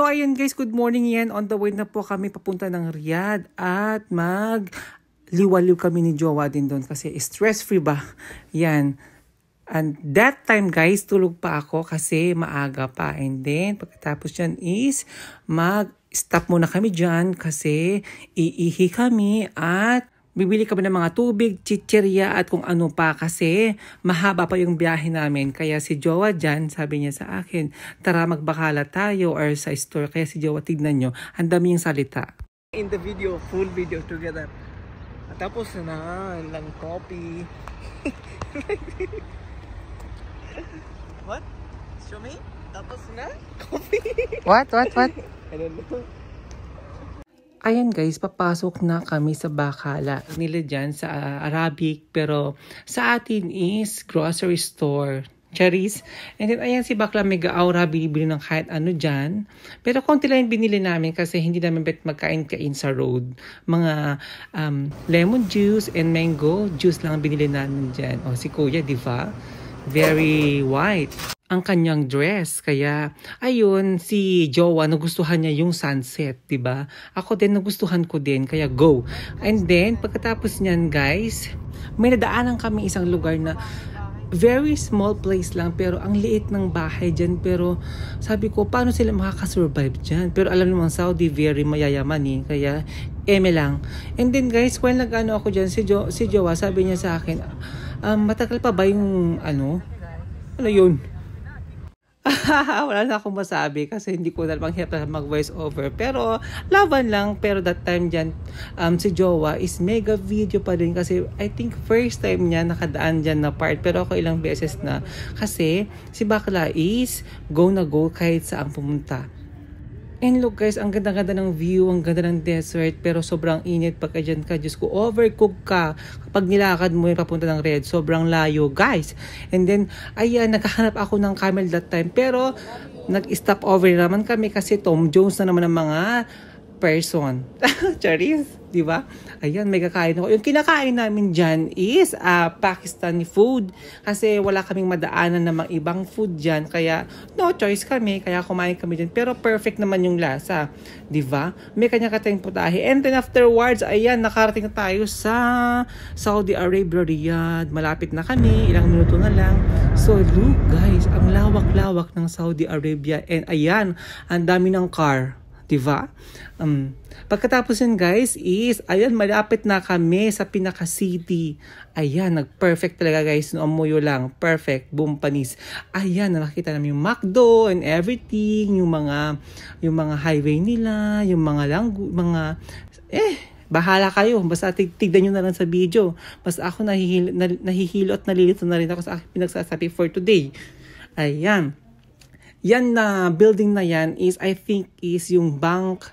ayan guys, good morning yan. On the way na po kami papunta ng Riyadh at liwaliw kami ni Jowa din doon kasi stress-free ba? Yan. And that time guys, tulog pa ako kasi maaga pa. And then, pagkatapos dyan is mag-stop muna kami dyan kasi iihi kami at bibili kami ng mga tubig, chichirya at kung ano pa kasi mahaba pa yung biyahe namin. Kaya si Jowa dyan, sabi niya sa akin, tara magbakala tayo or sa store. Kaya si Jowa, tignan nyo, ang dami yung salita. In the video, full video together. At tapos na lang coffee. What? Show me? Tapos na? Coffee? What? I don't know. Ayan guys, papasok na kami sa bakala nila dyan sa Arabic pero sa atin is grocery store. Charis. And then ayan si Bakla mega aura, binibili ng kahit ano dyan. Pero konti lang yung binili namin kasi hindi namin bet magkain-kain sa road. Mga lemon juice and mango juice lang binili namin dyan. O si Kuya, di ba? Very white ang kanyang dress. Kaya, ayun, si Jowa, nagustuhan niya yung sunset, diba? Ako din, nagustuhan ko din. Kaya, go. And then, pagkatapos niyan, guys, may nadaanan kami isang lugar na very small place lang, pero ang liit ng bahay dyan. Pero, sabi ko, paano sila makakasurvive dyan? Pero, alam naman, Saudi, very mayayaman eh. Kaya, eme lang. And then, guys, when nag-ano ako dyan, si Jowa, sabi niya sa akin, matagal pa ba yung, ano yun? Wala na akong masabi kasi hindi ko na hirap na mag-voice over. Pero, laban lang. Pero that time dyan, si Jowa is mega video pa din kasi I think first time niya nakadaan dyan na part. Pero ako ilang beses na. Kasi, si Bakla is go na go kahit saan pumunta. And look guys, ang ganda-ganda ng view, ang ganda ng desert, pero sobrang init pagka dyan ka. Diyos ko, overcook ka kapag nilakad mo yung papunta ng Riyadh. Sobrang layo guys. And then, ayan, naghahanap ako ng camel that time. Pero, nag-stop over naman kami kasi Tom Jones na naman ang mga person. Charis, di ba? Ayan, may kakain ako. Yung kinakain namin dyan is Pakistani food. Kasi wala kaming madaanan ng mga ibang food dyan. Kaya, no choice kami. Kaya kumain kami dyan. Pero perfect naman yung lasa. Di ba? May kanya-kanyang putahe. And then afterwards, ayan, nakarating na tayo sa Saudi Arabia, Riyadh. Malapit na kami. Ilang minuto na lang. So, look guys, ang lawak-lawak ng Saudi Arabia. And ayan, ang dami ng car. Diba? Pagkatapos yun guys is, ayan, malapit na kami sa pinaka-city. Ayan, nag-perfect talaga guys. No, amuyo lang. Perfect. Boom, panis. Ayan, nakakita namin yung McDo and everything. Yung mga highway nila. Yung mga bahala kayo. Basta tignan nyo na lang sa video. Basta ako nahihilo at nalilito na rin ako sa aking pinagsasabi for today. Ayan. Yan na building na yan is I think is yung bank.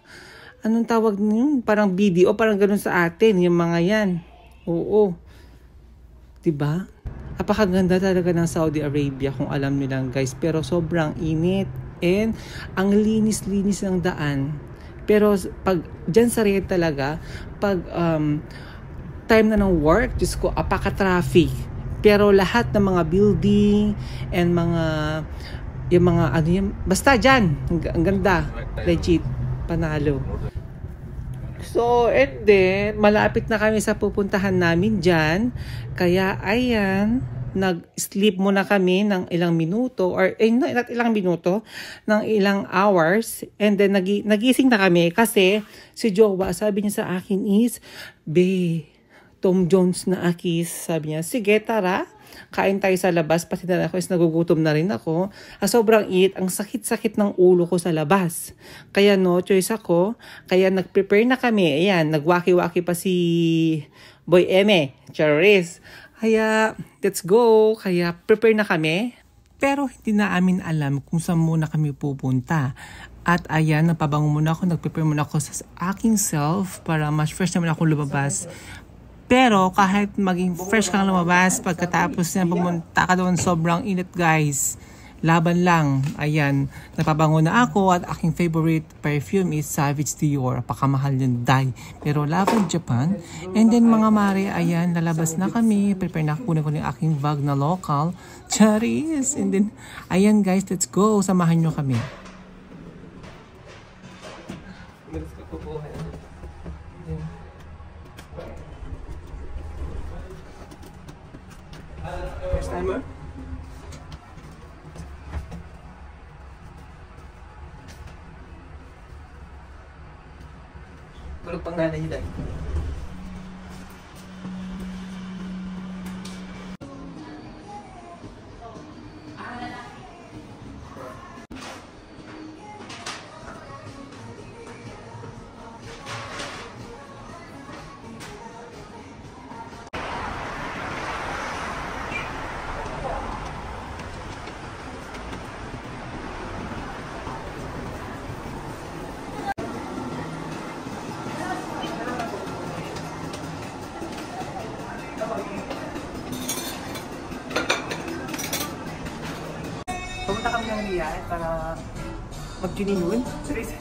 Anong tawag niyo? Parang BDO, parang ganun sa atin. Yung mga yan. Oo. Diba? Napakaganda talaga ng Saudi Arabia kung alam niyo lang guys. Pero sobrang init. And ang linis-linis ng daan. Pero pag dyan sa Riyadh talaga, pag time na ng work, Diyos ko, apaka-traffic. Pero lahat ng mga building and yung mga ano yan, basta dyan, ang ganda, legit, panalo. So, and then, malapit na kami sa pupuntahan namin dyan, kaya ayan, nag-sleep muna kami ng ilang minuto, or not ilang minuto, ng ilang hours, and then nagising na kami kasi si Jowa, sabi niya sa akin is, Tom Jones na akis, sabi niya, sige tara, kain tayo sa labas, pati na ako is nagugutom na rin ako. Sobrang init, ang sakit-sakit ng ulo ko sa labas. Kaya no choice ako, kaya nag-prepare na kami. Ayan, nagwaki-waki pa si Boy Eme, Charis. Kaya, let's go. Kaya prepare na kami. Pero hindi na amin alam kung saan muna kami pupunta. At ayan, napabango muna ako, nag-prepare muna ako sa aking self para mas fresh naman ako lumabas. Pero kahit maging fresh kang lumabas, pagkatapos na pumunta ka doon, sobrang init guys. Laban lang. Ayan, napabango na ako at aking favorite perfume is Savage Dior. Pakamahal yung dye. Pero laban Japan. And then mga mare, ayan, lalabas na kami. Prepare na kunin ko yung aking bag na local. Charis. And then, ayan guys, let's go. Samahan nyo kami. First timer? Tulog pang nanay niyo dahil. Pumunta kami ng Riyadh para mag-juninoon. Seriously.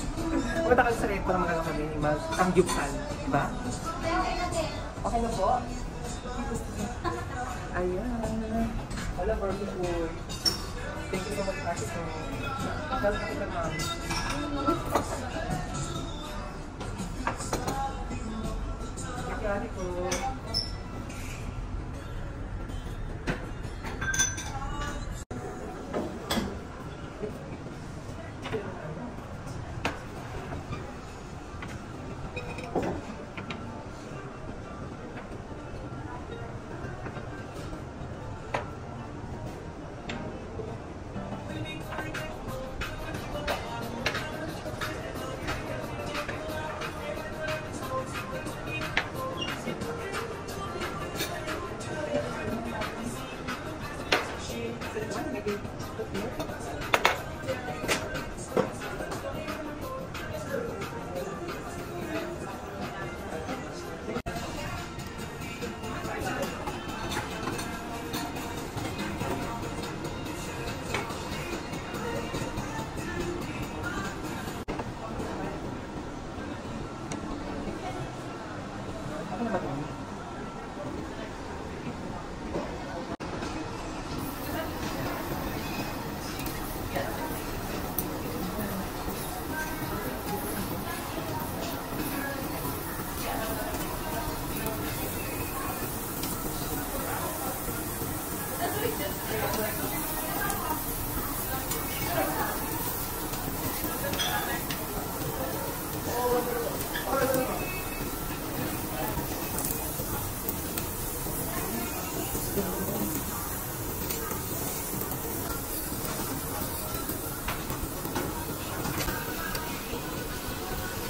Pumunta kami sa Riyadh para magkakaroon kami mag-tangyupan. Diba? Okay na po. Ayan. Wala, beautiful. Thank you so much, Ate. Sarap na kita namin. Thank you, Ate ko.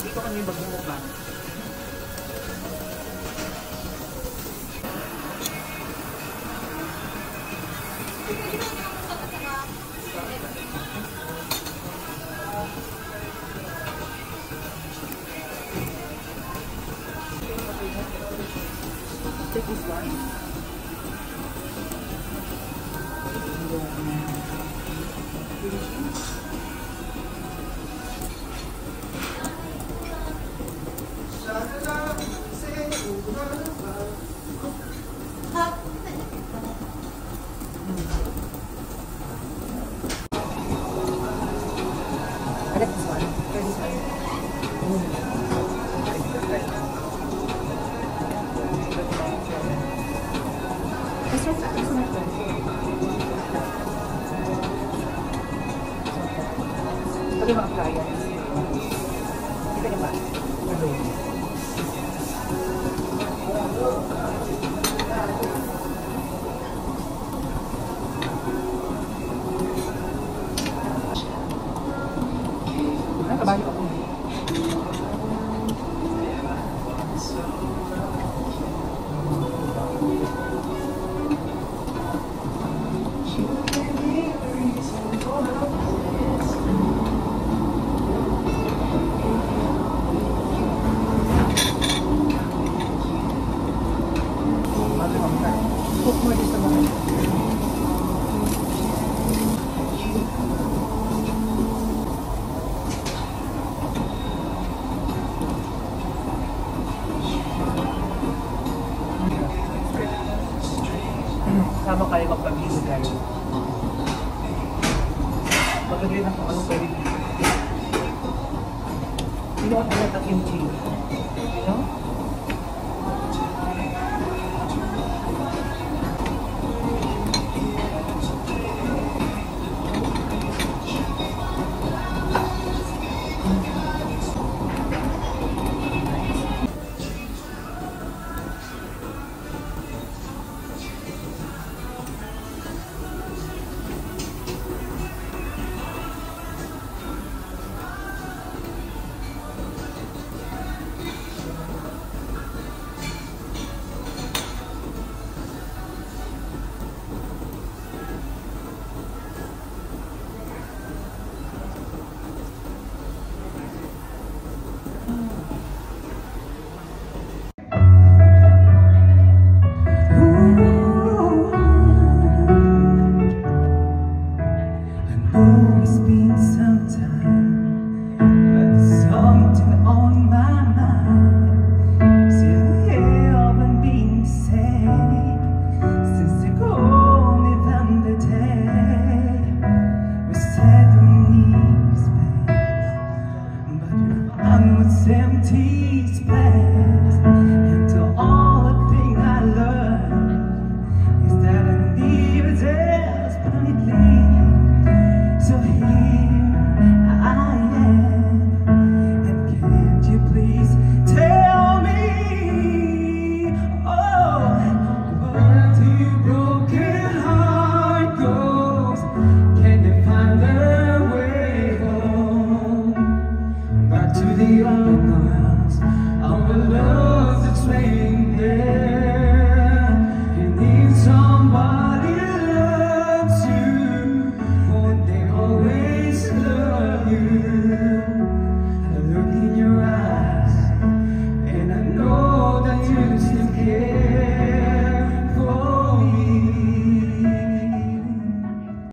Dito kami magmumukbang. Take this one. I like this one. Try this one. This one's Pwede ma-apply yan. Hindi ka ba? Nakabali ako. Cook mo dito mga. Sama kayo magpag-iso kayo. Magpag-iso na kung anong pwede dito. Hindi ako talaga kimchi.